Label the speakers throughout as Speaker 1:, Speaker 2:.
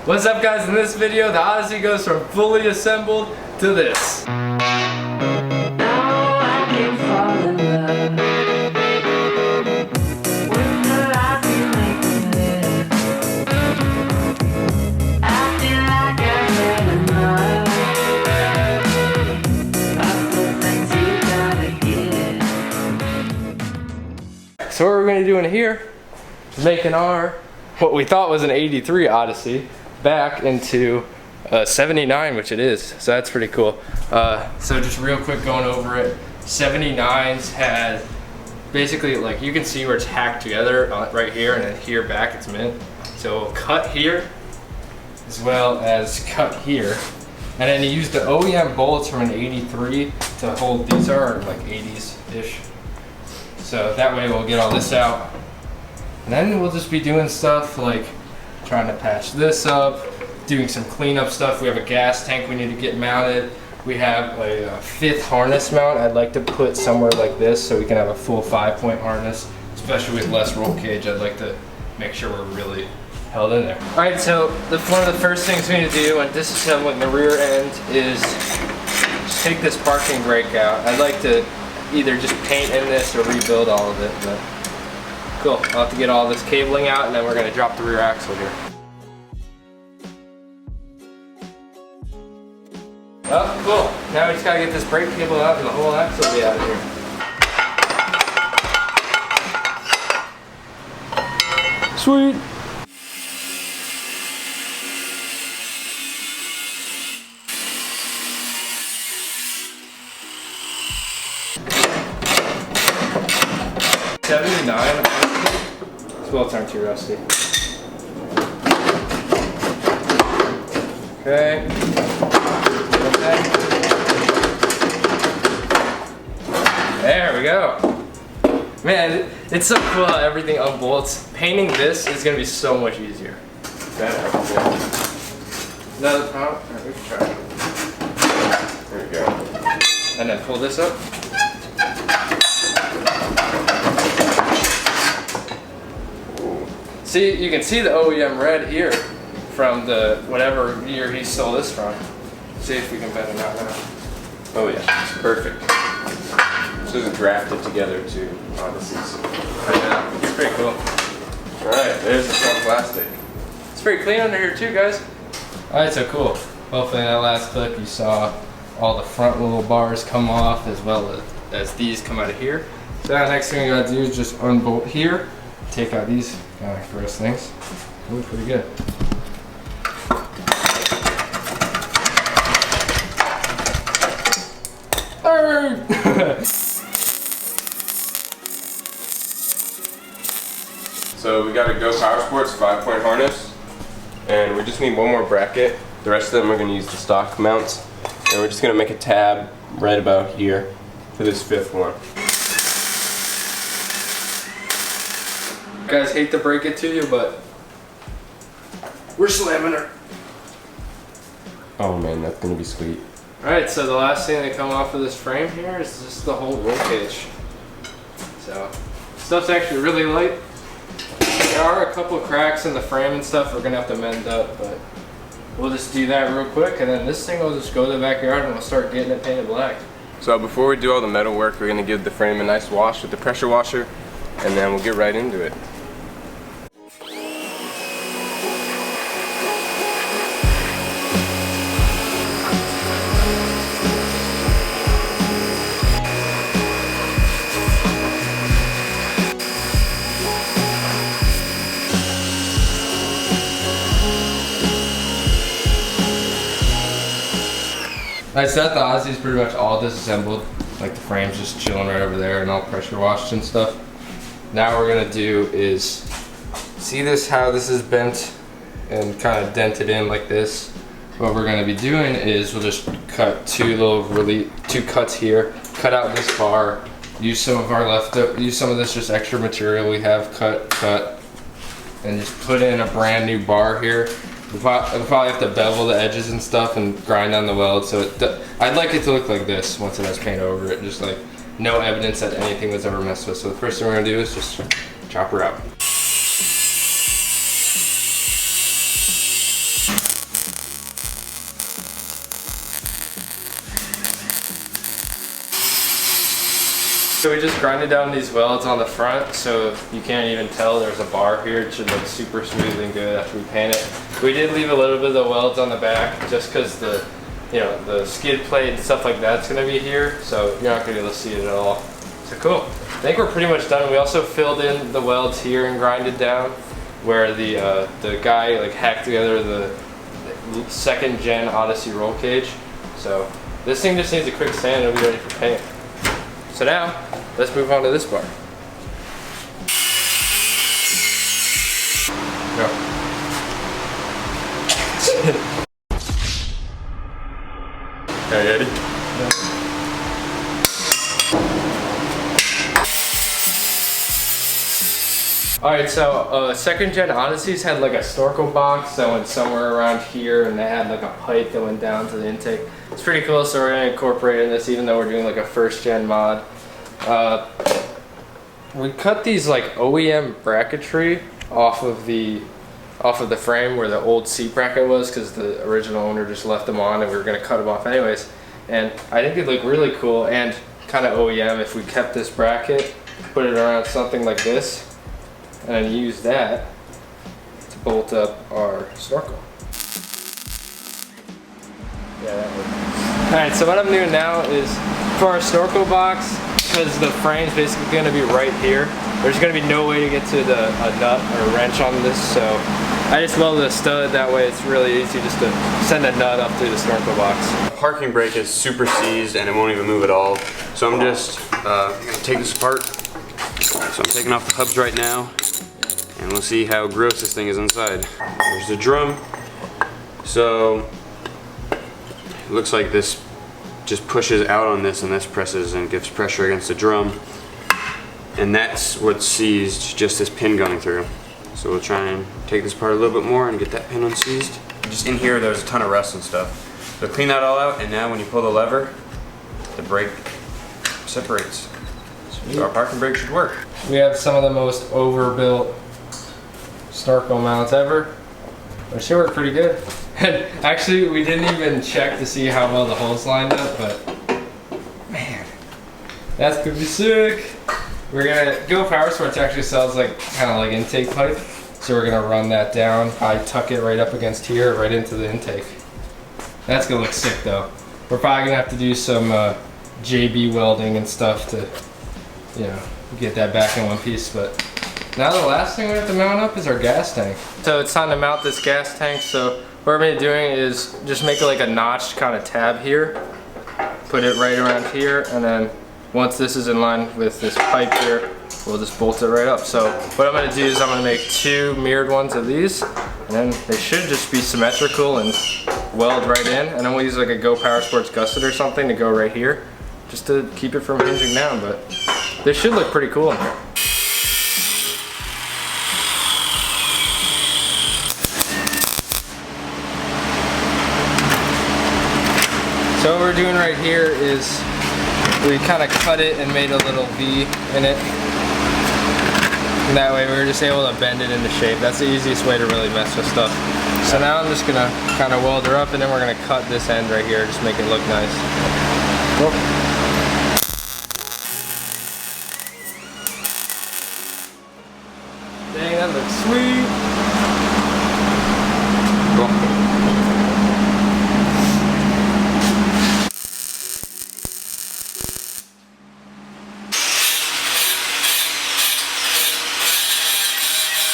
Speaker 1: What's up guys, in this video the Odyssey goes from fully assembled to this. So what we're going to do in here is making our, what we thought was an 83 Odyssey, back into a 79, which it is. So that's pretty cool. So just real quick going over it. 79s had basically, like, you can see where it's hacked together right here, and then here back it's mint. So cut here as well as cut here. And then you use the OEM bolts from an 83 to hold these are like 80s-ish. So that way we'll get all this out. And then we'll just be doing stuff like trying to patch this up, doing some cleanup stuff. We have a gas tank we need to get mounted. We have a 5th harness mount I'd like to put somewhere like this so we can have a full 5-point harness, especially with less roll cage. I'd like to make sure we're really held in there. All right, so one of the first things we need to do when disassembling the rear end is just take this parking brake out. I'd like to either just paint in this or rebuild all of it, but cool. I'll have to get all this cabling out and then we're gonna drop the rear axle here. Oh, cool. Now we just gotta get this brake cable out and the whole axle will be out of here. Sweet. This bolts aren't too rusty. Okay. There we go. Man, it's so cool how everything unbolts. Painting this is going to be so much easier. Another pump. Alright, we can try it. There we go. And then pull this up. See, you can see the OEM red here from the whatever year he stole this from. See if we can bend it out now.
Speaker 2: Oh yeah, perfect. So it's drafted together to Odysseys.
Speaker 1: Yeah, it's pretty cool.
Speaker 2: Alright, there's the front plastic.
Speaker 1: It's pretty clean under here too, guys. Alright, so cool. Hopefully in that last clip you saw all the front little bars come off as well as these come out of here. So now next thing we gotta do is just unbolt here. Take out these first things. Look pretty good.
Speaker 2: So we got a Go Power Sports 5-point harness, and we just need one more bracket. The rest of them we're going to use the stock mounts, and we're just going to make a tab right about here for this 5th one.
Speaker 1: Guys, hate to break it to you, but we're slamming her.
Speaker 2: Oh man, that's going to be sweet.
Speaker 1: Alright, so the last thing that come off of this frame here is just the whole roll cage. So, stuff's actually really light. There are a couple cracks in the frame and stuff we're going to have to mend up, but we'll just do that real quick, and then this thing will just go to the backyard and we'll start getting it painted black.
Speaker 2: So before we do all the metal work, we're going to give the frame a nice wash with the pressure washer, and then we'll get right into it.
Speaker 1: I said the Odyssey's pretty much all disassembled. Like the frame's just chilling right over there and all pressure washed and stuff. Now what we're gonna do is, see this, how this is bent and kind of dented in like this? What we're gonna be doing is we'll just cut two cuts here, cut out this bar, use some of this just extra material we have cut, and just put in a brand new bar here. We'll probably have to bevel the edges and stuff and grind on the weld, so I'd like it to look like this once it has paint over it, just like no evidence that anything was ever messed with. So the first thing we're gonna do is just chop her out. So we just grinded down these welds on the front, so you can't even tell there's a bar here. It should look super smooth and good after we paint it. We did leave a little bit of the welds on the back just because the, the skid plate and stuff like that's gonna be here, so you're not gonna be able to see it at all. So cool. I think we're pretty much done. We also filled in the welds here and grinded down where the guy like hacked together the second gen Odyssey roll cage. So this thing just needs a quick sand and it'll be ready for paint. So now, let's move on to this bar. Go. Are you ready? Yeah. Alright, so second gen Odysseys had like a snorkel box that went somewhere around here, and they had like a pipe that went down to the intake. It's pretty cool, so we're going to incorporate in this even though we're doing like a first gen mod. We cut these like OEM bracketry off of the frame where the old seat bracket was because the original owner just left them on and we were going to cut them off anyways. And I think it'd look really cool and kind of OEM if we kept this bracket, put it around something like this, and then use that to bolt up our snorkel. Yeah, that works. Alright, so what I'm doing now is for our snorkel box, because the frame's basically going to be right here, there's going to be no way to get to a nut or a wrench on this, so I just welded a stud. That way it's really easy just to send a nut up through the snorkel box.
Speaker 3: The parking brake is super seized and it won't even move at all. So I'm just going to take this apart. So I'm taking off the hubs right now and we'll see how gross this thing is inside. There's the drum. So it looks like this just pushes out on this and this presses and gives pressure against the drum. And that's what's seized, just this pin going through. So we'll try and take this part a little bit more and get that pin unseized. Just in here there's a ton of rust and stuff. So clean that all out, and now when you pull the lever, the brake separates. So our parking brake should work.
Speaker 1: We have some of the most overbuilt snorkel mounts ever. They should work pretty good. And actually we didn't even check to see how well the holes lined up, but man, that's gonna be sick. We're gonna Go Power Sports actually sells like kind of like intake pipe, so we're gonna run that down. I tuck it right up against here, right into the intake. That's gonna look sick though. We're probably gonna have to do some JB welding and stuff to, get that back in one piece. But now the last thing we have to mount up is our gas tank. So it's time to mount this gas tank. So what we're gonna be doing is just make like a notched kind of tab here, put it right around here, and then once this is in line with this pipe here, we'll just bolt it right up. So what I'm gonna do is I'm gonna make 2 mirrored ones of these, and then they should just be symmetrical and weld right in. And then we'll use like a Go Power Sports gusset or something to go right here, just to keep it from hinging down. But they should look pretty cool in here. So what we're doing right here is we kind of cut it and made a little V in it. And that way we were just able to bend it into shape. That's the easiest way to really mess with stuff. So now I'm just gonna kind of weld her up, and then we're gonna cut this end right here, just make it look nice. Whoop. Dang, that looks sweet. Cool.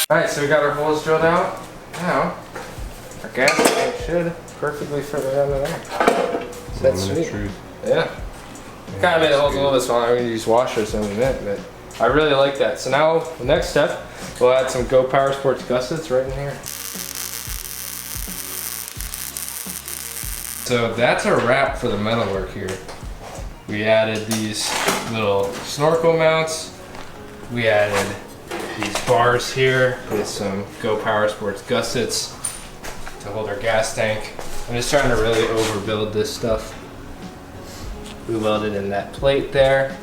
Speaker 1: Alright, so we got our holes drilled out. Now, our gas tank should perfectly fit right under there. So that's sweet. Yeah. Kind of made the holes a little bit smaller. I'm going to use washers in a minute, but I really like that. So now, the next step, we'll add some Go Power Sports gussets right in here. So that's a wrap for the metalwork here. We added these little snorkel mounts. We added these bars here with some Go Power Sports gussets to hold our gas tank. I'm just trying to really overbuild this stuff. We welded in that plate there.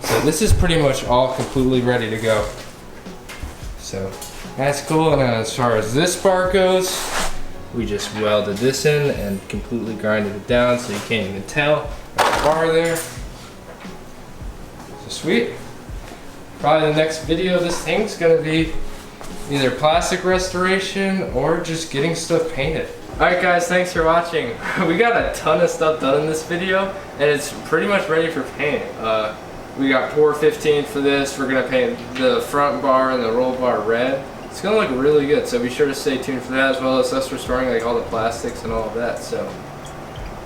Speaker 1: So this is pretty much all completely ready to go. So that's cool. And as far as this bar goes, we just welded this in and completely grinded it down so you can't even tell. There's a bar there. Just sweet. Probably the next video of this thing's gonna be either plastic restoration or just getting stuff painted. Alright guys, thanks for watching. We got a ton of stuff done in this video and it's pretty much ready for paint. We got pour 15 for this. We're gonna paint the front bar and the roll bar red. It's gonna look really good, so be sure to stay tuned for that, as well as us restoring like all the plastics and all of that. So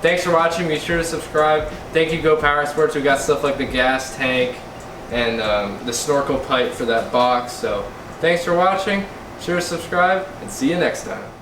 Speaker 1: thanks for watching. Be sure to subscribe. Thank you, Go Power Sports. We got stuff like the gas tank and the snorkel pipe for that box. So thanks for watching. Be sure to subscribe and see you next time.